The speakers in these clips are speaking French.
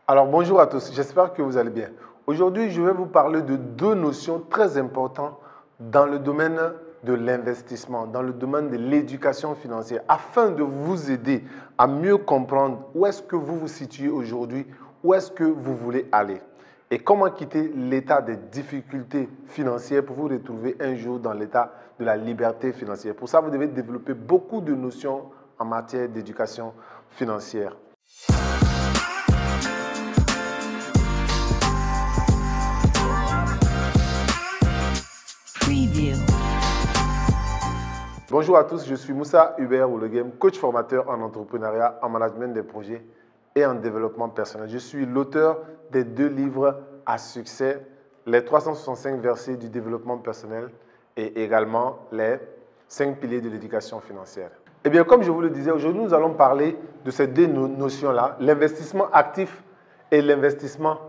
Alors bonjour à tous, j'espère que vous allez bien. Aujourd'hui, je vais vous parler de deux notions très importantes dans le domaine de l'investissement, dans le domaine de l'éducation financière, afin de vous aider à mieux comprendre où est-ce que vous vous situez aujourd'hui, où est-ce que vous voulez aller et comment quitter l'état des difficultés financières pour vous retrouver un jour dans l'état de la liberté financière. Pour ça, vous devez développer beaucoup de notions en matière d'éducation financière. Bonjour à tous, je suis Moussa Hubert Ouleghem, coach formateur en entrepreneuriat, en management des projets et en développement personnel. Je suis l'auteur des deux livres à succès, les 365 versets du développement personnel et également les 5 piliers de l'éducation financière. Eh bien, comme je vous le disais, aujourd'hui, nous allons parler de ces deux notions-là, l'investissement actif et l'investissement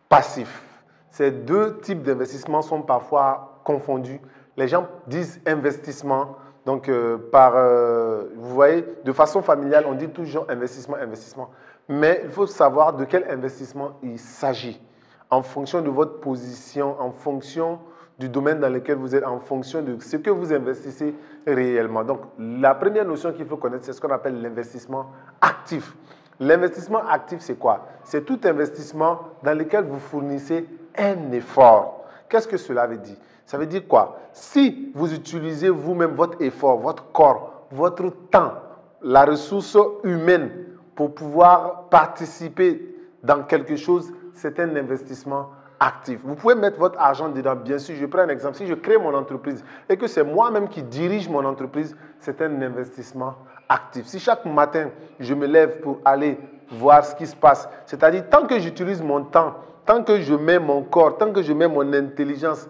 passif. Ces deux types d'investissement sont parfois confondus. Les gens disent investissement. Donc, vous voyez, de façon familiale, on dit toujours investissement, investissement. Mais il faut savoir de quel investissement il s'agit en fonction de votre position, en fonction du domaine dans lequel vous êtes, en fonction de ce que vous investissez réellement. Donc, la première notion qu'il faut connaître, c'est ce qu'on appelle l'investissement actif. L'investissement actif, c'est quoi? C'est tout investissement dans lequel vous fournissez un effort. Qu'est-ce que cela veut dire? Ça veut dire quoi? Si vous utilisez vous-même votre effort, votre corps, votre temps, la ressource humaine pour pouvoir participer dans quelque chose, c'est un investissement actif. Vous pouvez mettre votre argent dedans. Bien sûr, je prends un exemple. Si je crée mon entreprise et que c'est moi-même qui dirige mon entreprise, c'est un investissement actif. Si chaque matin, je me lève pour aller voir ce qui se passe, c'est-à-dire tant que j'utilise mon temps, tant que je mets mon corps, tant que je mets mon intelligence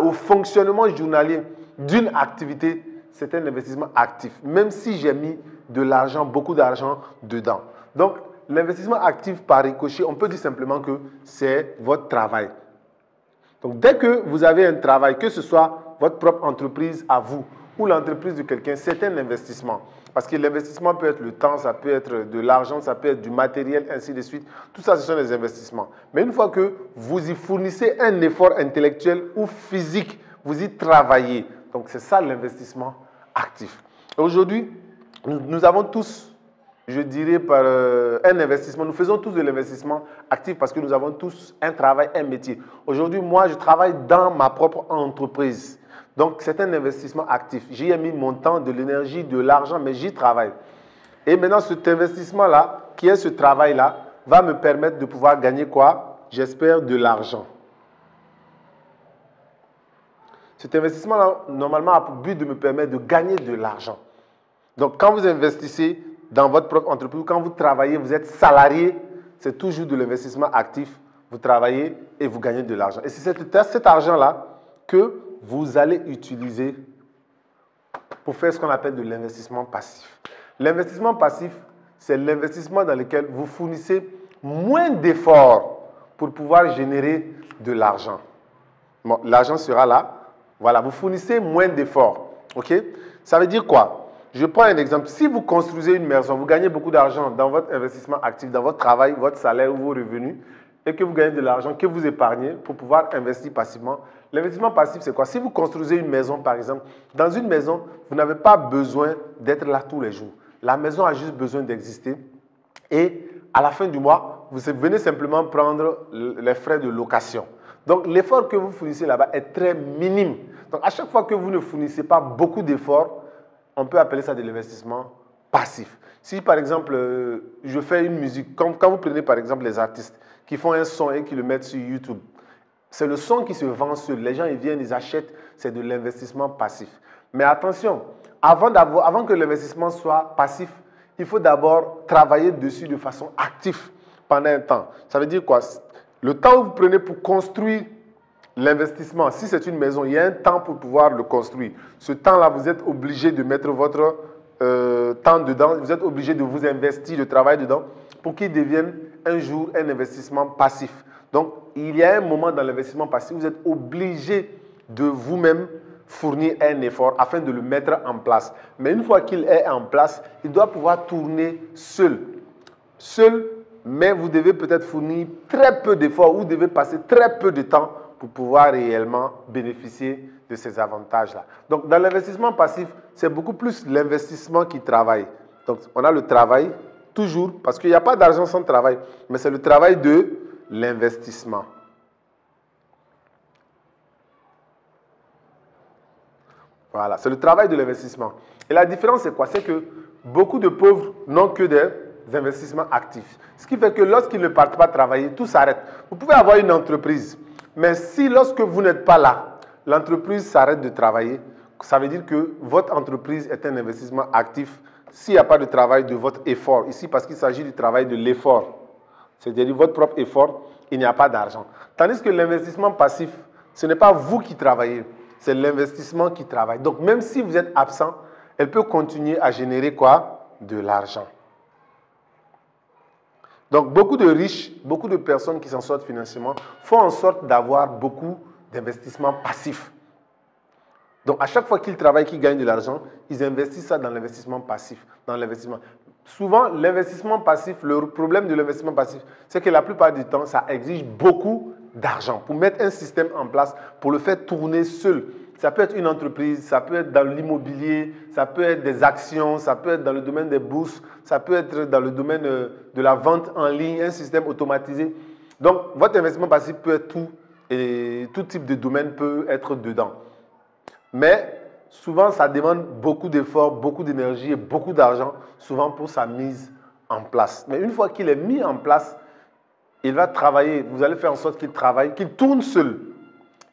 au fonctionnement journalier d'une activité, c'est un investissement actif, même si j'ai mis de l'argent, beaucoup d'argent dedans. Donc, l'investissement actif par ricochet, on peut dire simplement que c'est votre travail. Donc, dès que vous avez un travail, que ce soit votre propre entreprise à vous ou l'entreprise de quelqu'un, c'est un investissement. Parce que l'investissement peut être le temps, ça peut être de l'argent, ça peut être du matériel, ainsi de suite. Tout ça, ce sont des investissements. Mais une fois que vous y fournissez un effort intellectuel ou physique, vous y travaillez. Donc, c'est ça l'investissement actif. Aujourd'hui, nous avons tous, je dirais, par un investissement. Nous faisons tous de l'investissement actif parce que nous avons tous un travail, un métier. Aujourd'hui, moi, je travaille dans ma propre entreprise. Donc, c'est un investissement actif. J'y ai mis mon temps, de l'énergie, de l'argent, mais j'y travaille. Et maintenant, cet investissement-là, qui est ce travail-là, va me permettre de pouvoir gagner quoi? J'espère de l'argent. Cet investissement-là, normalement, a pour but de me permettre de gagner de l'argent. Donc, quand vous investissez dans votre propre entreprise, quand vous travaillez, vous êtes salarié, c'est toujours de l'investissement actif. Vous travaillez et vous gagnez de l'argent. Et c'est cet argent-là que vous allez utiliser pour faire ce qu'on appelle de l'investissement passif. L'investissement passif, c'est l'investissement dans lequel vous fournissez moins d'efforts pour pouvoir générer de l'argent. Bon, l'argent sera là. Voilà, vous fournissez moins d'efforts. OK? Ça veut dire quoi? Je prends un exemple. Si vous construisez une maison, vous gagnez beaucoup d'argent dans votre investissement actif, dans votre travail, votre salaire ou vos revenus, et que vous gagnez de l'argent, que vous épargnez pour pouvoir investir passivement. L'investissement passif, c'est quoi? Si vous construisez une maison, par exemple, dans une maison, vous n'avez pas besoin d'être là tous les jours. La maison a juste besoin d'exister. Et à la fin du mois, vous venez simplement prendre les frais de location. Donc, l'effort que vous fournissez là-bas est très minime. Donc, à chaque fois que vous ne fournissez pas beaucoup d'efforts, on peut appeler ça de l'investissement passif. Si, par exemple, je fais une musique, quand vous prenez, par exemple, les artistes qui font un son et qui le mettent sur YouTube, c'est le son qui se vend seul. Les gens, ils viennent, ils achètent. C'est de l'investissement passif. Mais attention, avant que l'investissement soit passif, il faut d'abord travailler dessus de façon active pendant un temps. Ça veut dire quoi? Le temps que vous prenez pour construire l'investissement, si c'est une maison, il y a un temps pour pouvoir le construire. Ce temps-là, vous êtes obligé de mettre votre temps dedans. Vous êtes obligé de vous investir, de travailler dedans pour qu'il devienne un jour un investissement passif. Donc, il y a un moment dans l'investissement passif où vous êtes obligé de vous-même fournir un effort afin de le mettre en place. Mais une fois qu'il est en place, il doit pouvoir tourner seul. Seul mais vous devez peut-être fournir très peu d'efforts ou vous devez passer très peu de temps pour pouvoir réellement bénéficier de ces avantages-là. Donc, dans l'investissement passif, c'est beaucoup plus l'investissement qui travaille. Donc, on a le travail, toujours, parce qu'il n'y a pas d'argent sans travail, mais c'est le travail de l'investissement. Voilà, c'est le travail de l'investissement. Et la différence, c'est quoi? C'est que beaucoup de pauvres n'ont que des investissements actifs. Ce qui fait que lorsqu'ils ne partent pas travailler, tout s'arrête. Vous pouvez avoir une entreprise, mais si lorsque vous n'êtes pas là, l'entreprise s'arrête de travailler, ça veut dire que votre entreprise est un investissement actif s'il n'y a pas de travail de votre effort. Ici, parce qu'il s'agit du travail de l'effort. C'est-à-dire votre propre effort, il n'y a pas d'argent. Tandis que l'investissement passif, ce n'est pas vous qui travaillez, c'est l'investissement qui travaille. Donc, même si vous êtes absent, elle peut continuer à générer quoi? De l'argent. Donc, beaucoup de riches, beaucoup de personnes qui s'en sortent financièrement font en sorte d'avoir beaucoup d'investissements passifs. Donc, à chaque fois qu'ils travaillent, qu'ils gagnent de l'argent, ils investissent ça dans l'investissement passif. Dans l'investissement. Souvent, l'investissement passif, le problème de l'investissement passif, c'est que la plupart du temps, ça exige beaucoup d'argent pour mettre un système en place, pour le faire tourner seul. Ça peut être une entreprise, ça peut être dans l'immobilier, ça peut être des actions, ça peut être dans le domaine des bourses, ça peut être dans le domaine de la vente en ligne, un système automatisé. Donc, votre investissement passif peut être tout et tout type de domaine peut être dedans. Mais souvent, ça demande beaucoup d'efforts, beaucoup d'énergie et beaucoup d'argent, souvent pour sa mise en place. Mais une fois qu'il est mis en place, il va travailler. Vous allez faire en sorte qu'il travaille, qu'il tourne seul.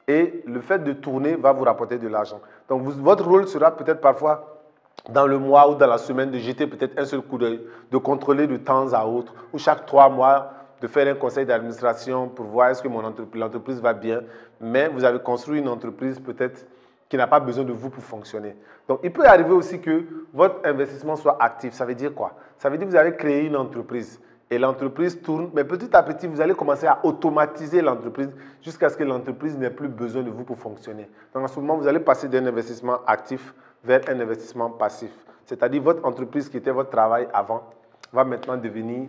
Et le fait de tourner va vous rapporter de l'argent. Donc, votre rôle sera peut-être parfois dans le mois ou dans la semaine de jeter peut-être un seul coup d'œil, de contrôler de temps à autre, ou chaque 3 mois, de faire un conseil d'administration pour voir est-ce que l'entreprise va bien. Mais vous avez construit une entreprise peut-être qui n'a pas besoin de vous pour fonctionner. Donc, il peut arriver aussi que votre investissement soit actif. Ça veut dire quoi? Ça veut dire que vous avez créé une entreprise et l'entreprise tourne, mais petit à petit, vous allez commencer à automatiser l'entreprise jusqu'à ce que l'entreprise n'ait plus besoin de vous pour fonctionner. Donc, en ce moment, vous allez passer d'un investissement actif vers un investissement passif. C'est-à-dire votre entreprise qui était votre travail avant va maintenant devenir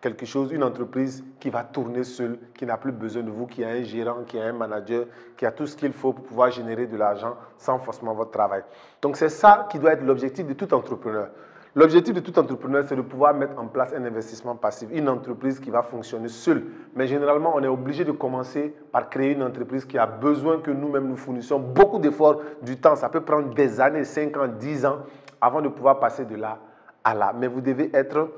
quelque chose, une entreprise qui va tourner seule, qui n'a plus besoin de vous, qui a un gérant, qui a un manager, qui a tout ce qu'il faut pour pouvoir générer de l'argent sans forcément votre travail. Donc, c'est ça qui doit être l'objectif de tout entrepreneur. L'objectif de tout entrepreneur, c'est de pouvoir mettre en place un investissement passif, une entreprise qui va fonctionner seule. Mais généralement, on est obligé de commencer par créer une entreprise qui a besoin que nous-mêmes nous fournissions beaucoup d'efforts, du temps. Ça peut prendre des années, 5 ans, 10 ans, avant de pouvoir passer de là à là. Mais vous devez être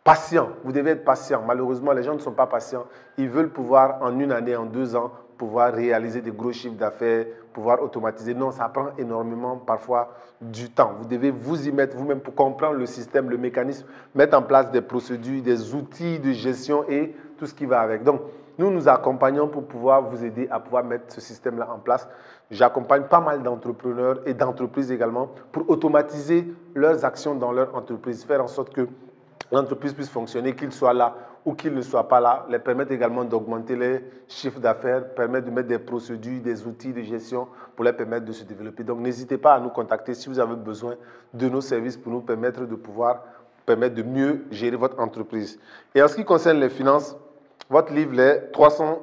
patient. Vous devez être patient. Malheureusement, les gens ne sont pas patients. Ils veulent pouvoir, en 1 année, en 2 ans, pouvoir réaliser des gros chiffres d'affaires, pouvoir automatiser. Non, ça prend énormément, parfois, du temps. Vous devez vous y mettre vous-même pour comprendre le système, le mécanisme, mettre en place des procédures, des outils de gestion et tout ce qui va avec. Donc, nous nous accompagnons pour pouvoir vous aider à pouvoir mettre ce système-là en place. J'accompagne pas mal d'entrepreneurs et d'entreprises également pour automatiser leurs actions dans leur entreprise, faire en sorte que l'entreprise puisse fonctionner, qu'il soit là ou qu'il ne soit pas là, les permettre également d'augmenter les chiffres d'affaires, permettre de mettre des procédures, des outils de gestion pour les permettre de se développer. Donc, n'hésitez pas à nous contacter si vous avez besoin de nos services pour nous permettre de mieux gérer votre entreprise. Et en ce qui concerne les finances, votre livre,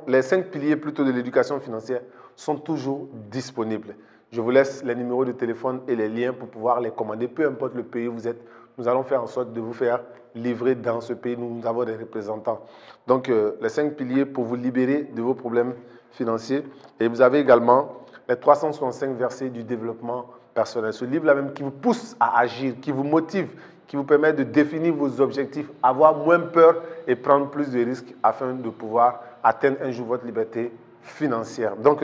les 5 piliers plutôt de l'éducation financière sont toujours disponibles. Je vous laisse les numéros de téléphone et les liens pour pouvoir les commander, peu importe le pays où vous êtes. Nous allons faire en sorte de vous faire livrer dans ce pays. Nous avons des représentants. Donc, les 5 piliers pour vous libérer de vos problèmes financiers. Et vous avez également les 365 versets du développement personnel. Ce livre-là même qui vous pousse à agir, qui vous motive, qui vous permet de définir vos objectifs, avoir moins peur et prendre plus de risques afin de pouvoir atteindre un jour votre liberté financière. Donc,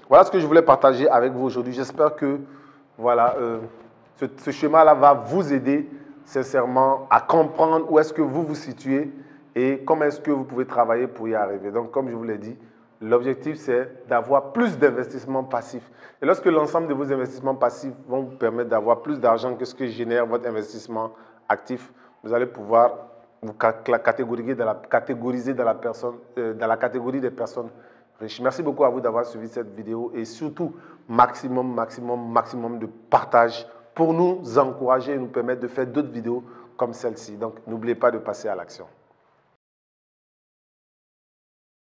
voilà ce que je voulais partager avec vous aujourd'hui. J'espère que voilà, ce schéma-là va vous aider sincèrement à comprendre où est-ce que vous vous situez et comment est-ce que vous pouvez travailler pour y arriver. Donc, comme je vous l'ai dit, l'objectif, c'est d'avoir plus d'investissements passifs. Et lorsque l'ensemble de vos investissements passifs vont vous permettre d'avoir plus d'argent que ce que génère votre investissement actif, vous allez pouvoir vous catégoriser dans la catégorie des personnes riches. Merci beaucoup à vous d'avoir suivi cette vidéo et surtout, maximum de partage pour nous encourager et nous permettre de faire d'autres vidéos comme celle-ci. Donc, n'oubliez pas de passer à l'action.